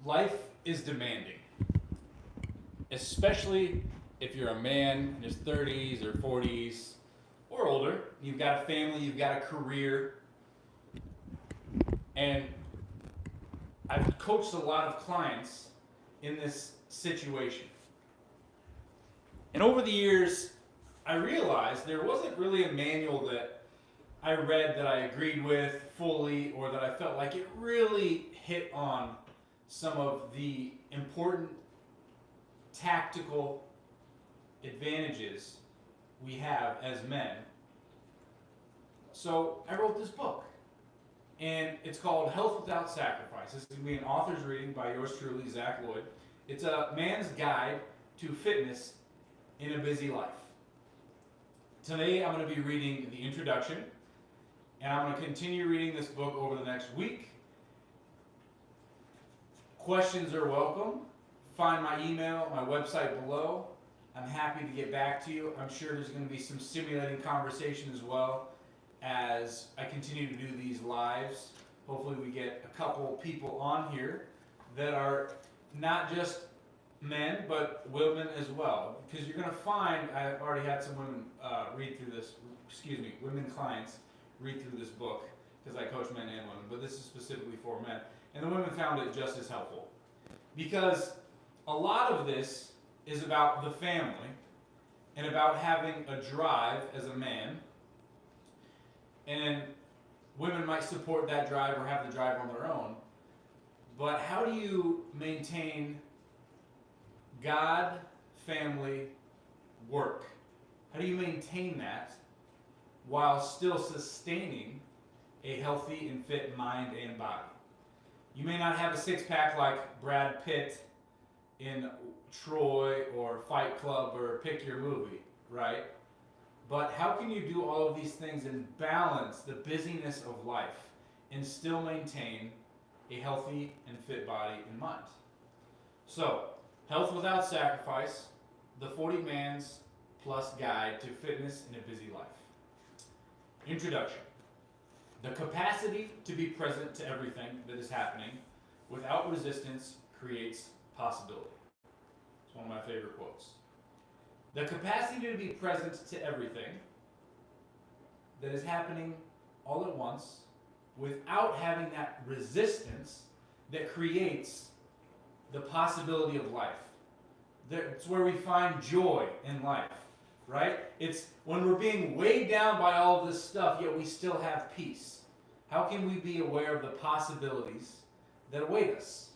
Life is demanding, especially if you're a man in his 30s or 40s or older. You've got a family, you've got a career, and I've coached a lot of clients in this situation. And over the years, I realized there wasn't really a manual that I read that I agreed with fully or that I felt like it really hit on some of the important tactical advantages we have as men. So I wrote this book, and it's called Health Without Sacrifice. This is going to be an author's reading by yours truly, Zach Lloyd. It's a man's guide to fitness in a busy life. Today I'm going to be reading the introduction, and I'm going to continue reading this book over the next week. Questions are welcome. Find my email, my website below. I'm happy to get back to you. I'm sure there's going to be some stimulating conversation as well as I continue to do these lives. Hopefully we get a couple people on here that are not just men, but women as well. Because you're going to find, I've already had some women women clients read through this book, because I coach men and women, but this is specifically for men. And the women found it just as helpful. Because a lot of this is about the family and about having a drive as a man. And women might support that drive or have the drive on their own. But how do you maintain God, family, work? How do you maintain that while still sustaining a healthy and fit mind and body? You may not have a six-pack like Brad Pitt in Troy or Fight Club or pick your movie, right? But how can you do all of these things and balance the busyness of life and still maintain a healthy and fit body and mind? So, Health Without Sacrifice, the 40 Man's Plus Guide to Fitness in a Busy Life. Introduction. The capacity to be present to everything that is happening without resistance creates possibility. It's one of my favorite quotes. The capacity to be present to everything that is happening all at once without having that resistance that creates the possibility of life. It's where we find joy in life, right? It's when we're being weighed down by all of this stuff, yet we still have peace. How can we be aware of the possibilities that await us?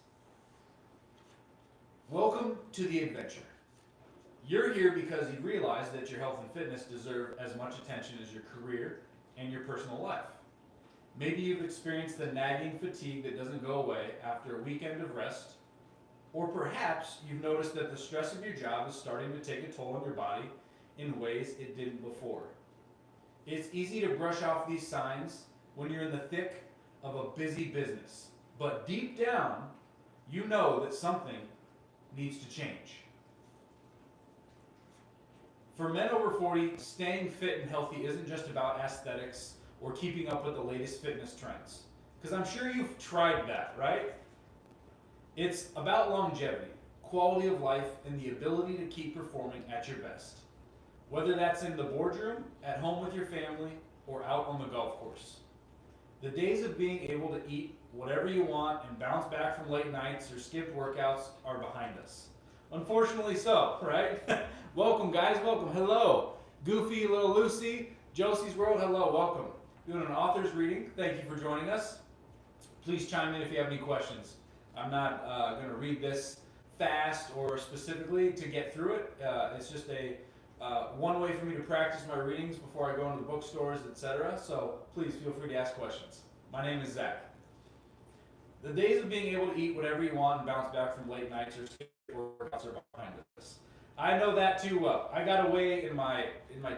Welcome to the adventure. You're here because you realize that your health and fitness deserve as much attention as your career and your personal life. Maybe you've experienced the nagging fatigue that doesn't go away after a weekend of rest, or perhaps you've noticed that the stress of your job is starting to take a toll on your body in ways it didn't before. It's easy to brush off these signs when you're in the thick of a busy business, but deep down, you know that something needs to change. For men over 40, staying fit and healthy isn't just about aesthetics or keeping up with the latest fitness trends. Because I'm sure you've tried that, right? It's about longevity, quality of life, and the ability to keep performing at your best. Whether that's in the boardroom, at home with your family, or out on the golf course. The days of being able to eat whatever you want and bounce back from late nights or skipped workouts are behind us. Unfortunately so, right? Welcome guys, welcome, hello. Goofy little Lucy, Josie's World, hello, welcome. Doing an author's reading, thank you for joining us. Please chime in if you have any questions. I'm not going to read this fast or specifically to get through it. It's just a one way for me to practice my readings before I go into the bookstores, etc. So please feel free to ask questions. My name is Zach. The days of being able to eat whatever you want and bounce back from late nights or skip workouts are behind us. I know that too well. I got away in my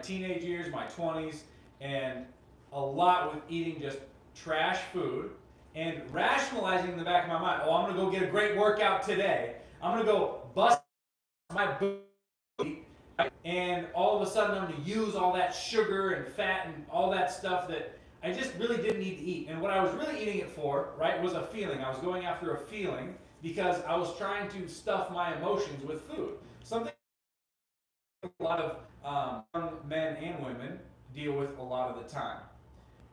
teenage years, my 20s, and a lot with eating just trash food and rationalizing in the back of my mind, oh, I'm going to go get a great workout today. I'm going to go bust my booty, and all of a sudden I'm going to use all that sugar and fat and all that stuff that I just really didn't need to eat. And what I was really eating it for, right, was a feeling. I was going after a feeling because I was trying to stuff my emotions with food. Something a lot of young men and women deal with a lot of the time.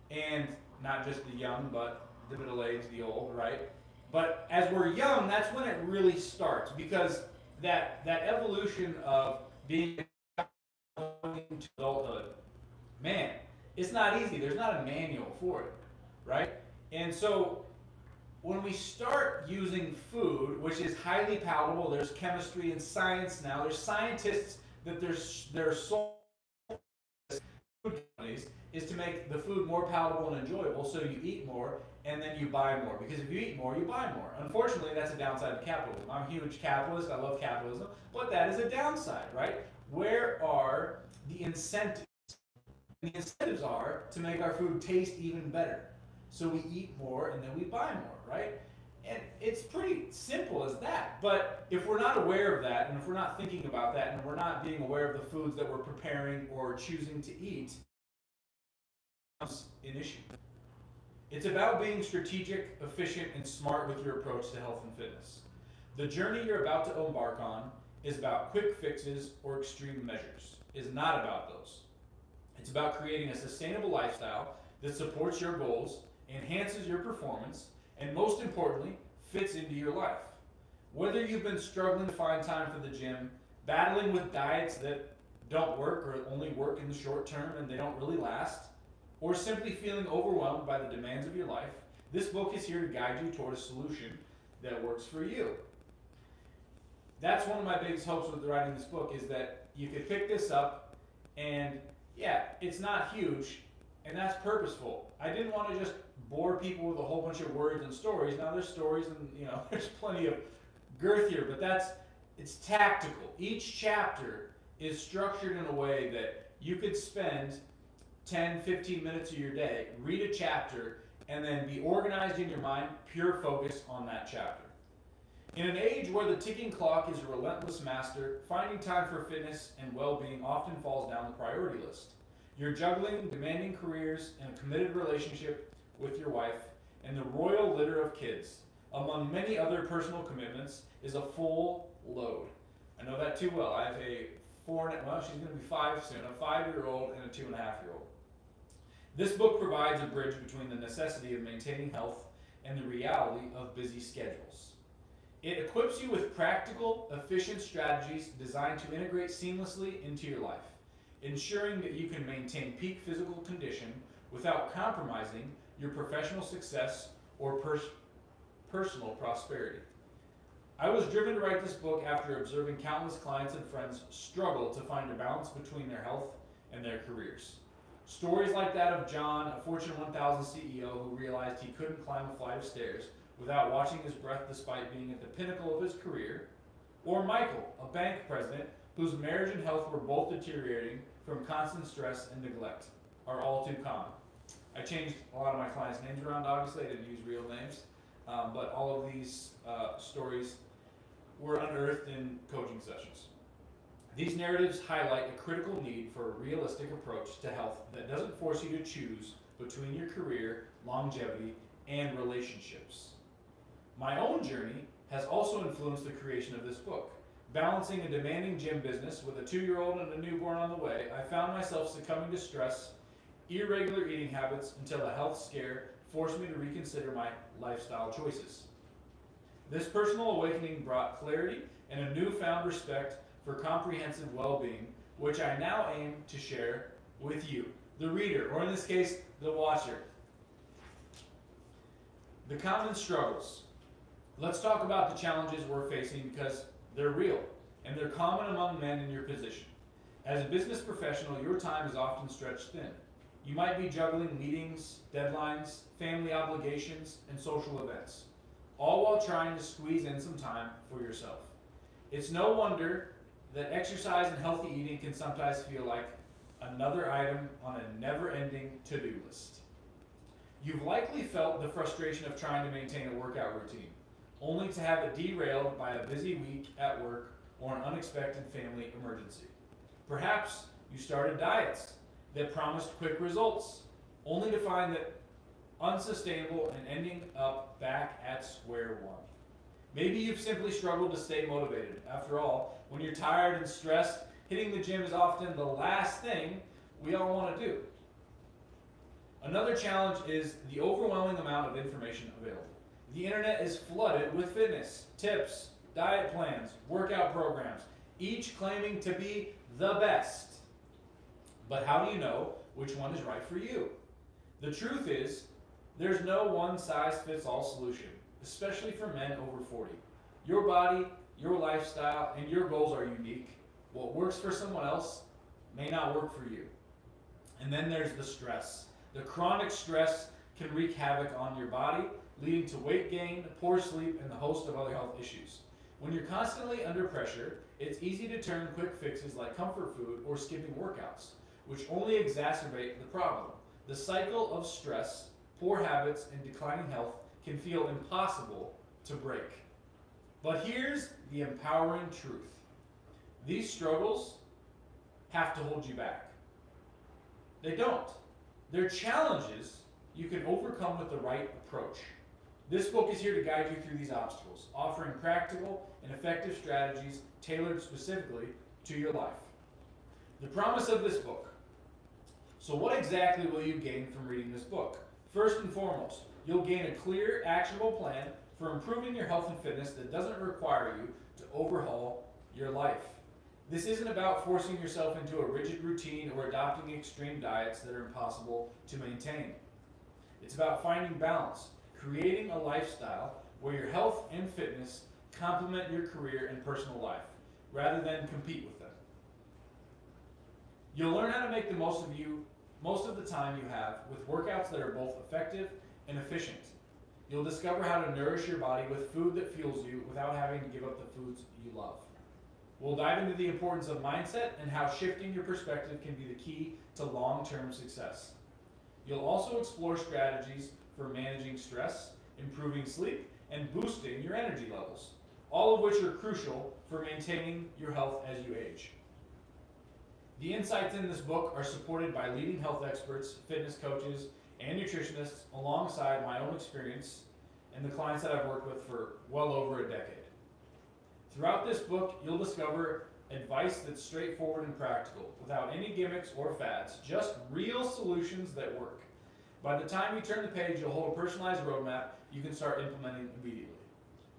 And not just the young, but the middle aged, the old, right? But as we're young, that's when it really starts because that evolution of being into adulthood, man, it's not easy. There's not a manual for it, right? And so when we start using food, which is highly palatable, there's chemistry and science now. There's scientists that their sole food companies is to make the food more palatable and enjoyable, so you eat more and then you buy more. Because if you eat more, you buy more. Unfortunately, that's a downside of capitalism. I'm a huge capitalist. I love capitalism, but that is a downside, right? Where are the incentives? The incentives are to make our food taste even better. So we eat more and then we buy more, right? And it's pretty simple as that. But if we're not aware of that, and if we're not thinking about that, and we're not being aware of the foods that we're preparing or choosing to eat, it's an issue. It's about being strategic, efficient, and smart with your approach to health and fitness. The journey you're about to embark on is about quick fixes or extreme measures. It's not about those. It's about creating a sustainable lifestyle that supports your goals, enhances your performance, and most importantly, fits into your life. Whether you've been struggling to find time for the gym, battling with diets that don't work or only work in the short term and they don't really last, or simply feeling overwhelmed by the demands of your life, this book is here to guide you toward a solution that works for you. That's one of my biggest hopes with writing this book, is that you could pick this up and yeah, it's not huge, and that's purposeful. I didn't want to just bore people with a whole bunch of words and stories. Now there's stories and there's plenty of girth here, but it's tactical. Each chapter is structured in a way that you could spend 10, 15 minutes of your day, read a chapter, and then be organized in your mind, pure focus on that chapter. In an age where the ticking clock is a relentless master, finding time for fitness and well-being often falls down the priority list. You're juggling demanding careers and a committed relationship with your wife, and the royal litter of kids, among many other personal commitments, is a full load. I know that too well. I have a she's going to be 5 soon, a 5-year-old and a 2.5-year-old. This book provides a bridge between the necessity of maintaining health and the reality of busy schedules. It equips you with practical, efficient strategies designed to integrate seamlessly into your life, ensuring that you can maintain peak physical condition without compromising your professional success or personal prosperity. I was driven to write this book after observing countless clients and friends struggle to find a balance between their health and their careers. Stories like that of John, a Fortune 1000 CEO who realized he couldn't climb a flight of stairs without watching his breath despite being at the pinnacle of his career, or Michael, a bank president whose marriage and health were both deteriorating from constant stress and neglect, are all too common. I changed a lot of my clients' names around, obviously. I didn't use real names, but all of these stories were unearthed in coaching sessions. These narratives highlight a critical need for a realistic approach to health that doesn't force you to choose between your career, longevity, and relationships. My own journey has also influenced the creation of this book. Balancing a demanding gym business with a 2-year-old and a newborn on the way, I found myself succumbing to stress, irregular eating habits, until a health scare forced me to reconsider my lifestyle choices. This personal awakening brought clarity and a newfound respect for comprehensive well-being, which I now aim to share with you, the reader, or in this case, the watcher. The common struggles. Let's talk about the challenges we're facing, because they're real and they're common among men in your position. As a business professional, your time is often stretched thin. You might be juggling meetings, deadlines, family obligations, and social events, all while trying to squeeze in some time for yourself. It's no wonder that exercise and healthy eating can sometimes feel like another item on a never-ending to-do list. You've likely felt the frustration of trying to maintain a workout routine, only to have it derailed by a busy week at work or an unexpected family emergency. Perhaps you started diets that promised quick results, only to find that unsustainable and ending up back at square one. Maybe you've simply struggled to stay motivated. After all, when you're tired and stressed, hitting the gym is often the last thing we all want to do. Another challenge is the overwhelming amount of information available. The internet is flooded with fitness, tips, diet plans, workout programs, each claiming to be the best. But how do you know which one is right for you? The truth is, there's no one-size-fits-all solution, especially for men over 40. Your body, your lifestyle, and your goals are unique. What works for someone else may not work for you. And then there's the stress. The chronic stress can wreak havoc on your body, leading to weight gain, poor sleep, and a host of other health issues. When you're constantly under pressure, it's easy to turn quick fixes like comfort food or skipping workouts, which only exacerbate the problem. The cycle of stress, poor habits, and declining health can feel impossible to break. But here's the empowering truth. These struggles have to hold you back. They don't. They're challenges you can overcome with the right approach. This book is here to guide you through these obstacles, offering practical and effective strategies tailored specifically to your life. The promise of this book. So what exactly will you gain from reading this book? First and foremost, you'll gain a clear, actionable plan for improving your health and fitness that doesn't require you to overhaul your life. This isn't about forcing yourself into a rigid routine or adopting extreme diets that are impossible to maintain. It's about finding balance, creating a lifestyle where your health and fitness complement your career and personal life, rather than compete with them. You'll learn how to make the most of the time you have with workouts that are both effective and efficient. You'll discover how to nourish your body with food that fuels you without having to give up the foods you love. We'll dive into the importance of mindset and how shifting your perspective can be the key to long-term success. You'll also explore strategies for managing stress, improving sleep, and boosting your energy levels, all of which are crucial for maintaining your health as you age. The insights in this book are supported by leading health experts, fitness coaches, and nutritionists alongside my own experience and the clients that I've worked with for well over a decade. Throughout this book, you'll discover advice that's straightforward and practical, without any gimmicks or fads, just real solutions that work. By the time you turn the page, you'll hold a personalized roadmap you can start implementing immediately.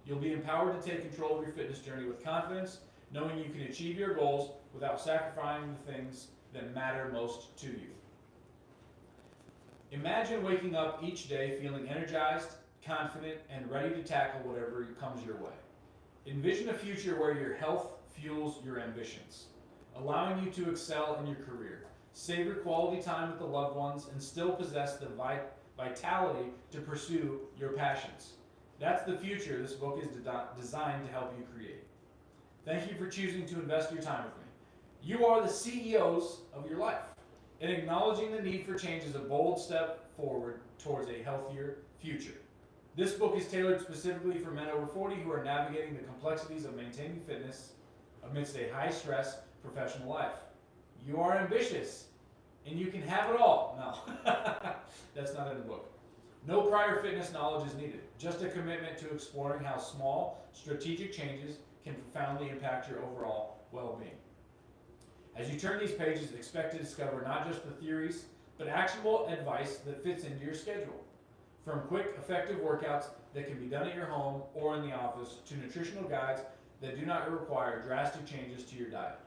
You'll be empowered to take control of your fitness journey with confidence, knowing you can achieve your goals without sacrificing the things that matter most to you. Imagine waking up each day feeling energized, confident, and ready to tackle whatever comes your way. Envision a future where your health fuels your ambitions, allowing you to excel in your career, savor quality time with the loved ones, and still possess the vitality to pursue your passions. That's the future this book is designed to help you create. Thank you for choosing to invest your time with me. You are the CEOs of your life, and acknowledging the need for change is a bold step forward towards a healthier future. This book is tailored specifically for men over 40 who are navigating the complexities of maintaining fitness amidst a high-stress professional life. You are ambitious, and you can have it all. No, that's not in the book. No prior fitness knowledge is needed, just a commitment to exploring how small, strategic changes can profoundly impact your overall well-being. As you turn these pages, expect to discover not just the theories, but actionable advice that fits into your schedule. From quick, effective workouts that can be done at your home or in the office to nutritional guides that do not require drastic changes to your diet.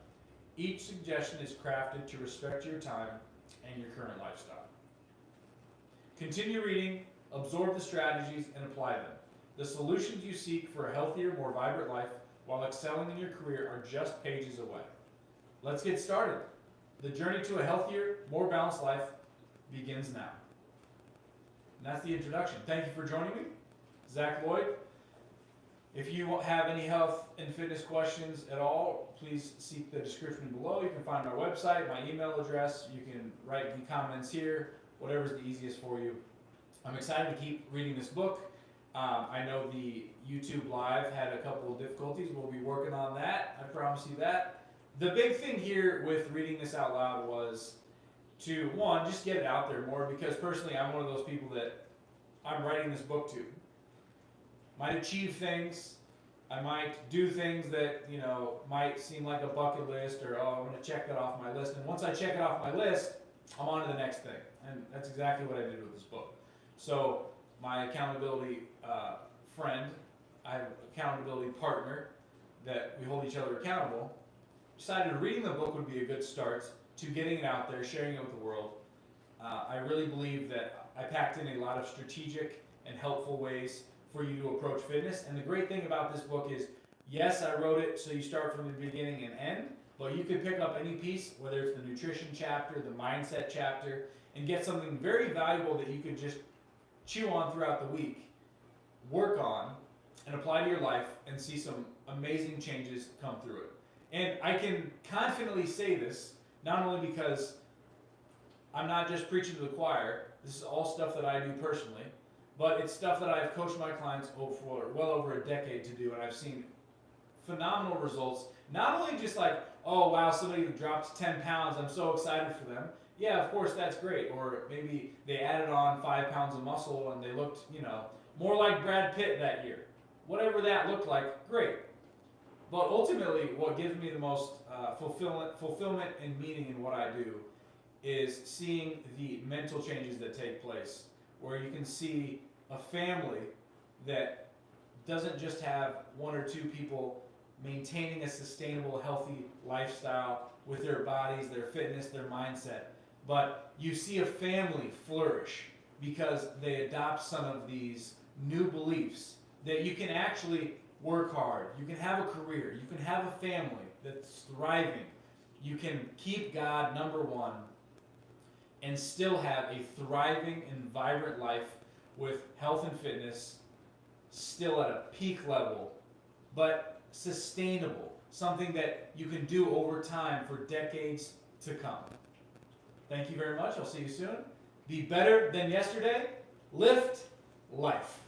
Each suggestion is crafted to respect your time and your current lifestyle. Continue reading, absorb the strategies, and apply them. The solutions you seek for a healthier, more vibrant life while excelling in your career are just pages away. Let's get started. The journey to a healthier, more balanced life begins now. And that's the introduction. Thank you for joining me. Zach Lloyd. If you have any health and fitness questions at all, please seek the description below. You can find my website, my email address. You can write me comments here, whatever's the easiest for you. I'm excited to keep reading this book. I know the YouTube Live had a couple of difficulties. We'll be working on that. I promise you that. The big thing here with reading this out loud was to, one, just get it out there more, because personally I'm one of those people that I'm writing this book to. Might achieve things, I might do things that, might seem like a bucket list, or, oh, I'm going to check that off my list. And once I check it off my list, I'm on to the next thing. And that's exactly what I did with this book. So my accountability friend, I have an accountability partner that we hold each other accountable, decided reading the book would be a good start to getting it out there, sharing it with the world. I really believe that I packed in a lot of strategic and helpful ways for you to approach fitness. And the great thing about this book is, yes, I wrote it so you start from the beginning and end, but you could pick up any piece, whether it's the nutrition chapter, the mindset chapter, and get something very valuable that you could just chew on throughout the week, work on, and apply to your life, and see some amazing changes come through it. And I can confidently say this, not only because I'm not just preaching to the choir, this is all stuff that I do personally, but it's stuff that I've coached my clients for well over a decade to do, and I've seen phenomenal results. Not only just like, oh wow, somebody dropped 10 pounds, I'm so excited for them. Yeah, of course, that's great. Or maybe they added on 5 pounds of muscle and they looked, more like Brad Pitt that year. Whatever that looked like, great. But ultimately, what gives me the most fulfillment and meaning in what I do is seeing the mental changes that take place, where you can see a family that doesn't just have one or two people maintaining a sustainable, healthy lifestyle with their bodies, their fitness, their mindset, but you see a family flourish because they adopt some of these new beliefs that you can actually work hard, you can have a career, you can have a family that's thriving, you can keep God number one, and still have a thriving and vibrant life with health and fitness still at a peak level, but sustainable, something that you can do over time for decades to come. Thank you very much. I'll see you soon. Be better than yesterday. Lift life.